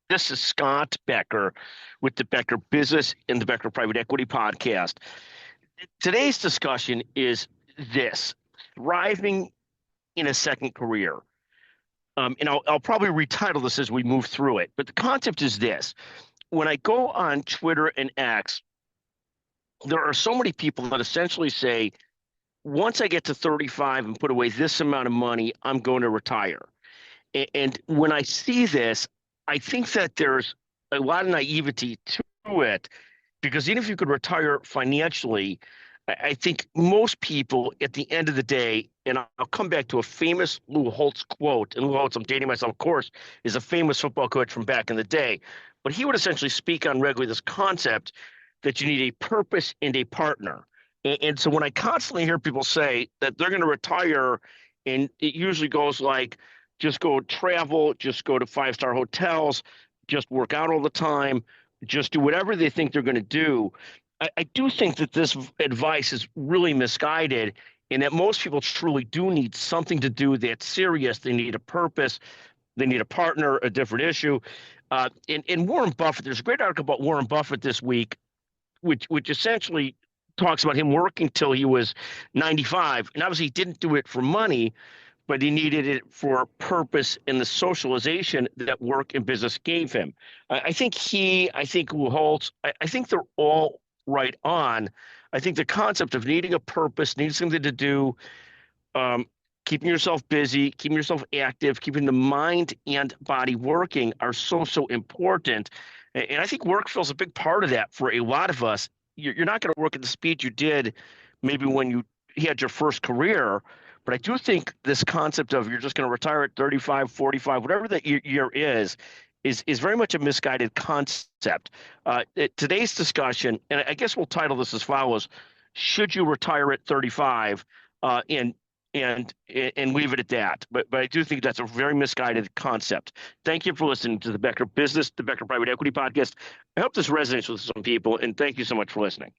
This is Scott Becker with the Becker Business and the Becker Private Equity Podcast. Today's discussion is this: thriving in a second career. And I'll probably retitle this as we move through it. But the concept is this: when I go on Twitter and X, there are so many people that essentially say, once I get to 35 and put away this amount of money, I'm going to retire. And when I see this, I think that there's a lot of naivety to it because even if you could retire financially, I think most people at the end of the day, and I'll come back to a famous Lou Holtz quote, and Lou Holtz, I'm dating myself, of course, is a famous football coach from back in the day. But he would essentially speak on regularly this concept that you need a purpose and a partner. And so when I constantly hear people say that they're going to retire, and it usually goes like, just go travel, just go to five-star hotels, just work out all the time, just do whatever they think they're going to do. I do think that this advice is really misguided and that most people truly do need something to do that's serious. They need a purpose. They need a partner, a different issue. And Warren Buffett, there's a great article about Warren Buffett this week, which essentially talks about him working till he was 95. And obviously he didn't do it for money, but he needed it for purpose and the socialization that work and business gave him. I think Lou Holtz, I think they're all right on. I think the concept of needing a purpose, needing something to do, keeping yourself busy, keeping yourself active, keeping the mind and body working are so important. And I think work fills a big part of that for a lot of us. You're not going to work at the speed you did maybe when you had your first career, but I do think this concept of you're just going to retire at 35, 45, whatever that year is very much a misguided concept. Today's discussion, and I guess we'll title this as follows: should you retire at 35? And leave it at that. But I do think that's a very misguided concept. Thank you for listening to the Becker Business, the Becker Private Equity Podcast. I hope this resonates with some people, and thank you so much for listening.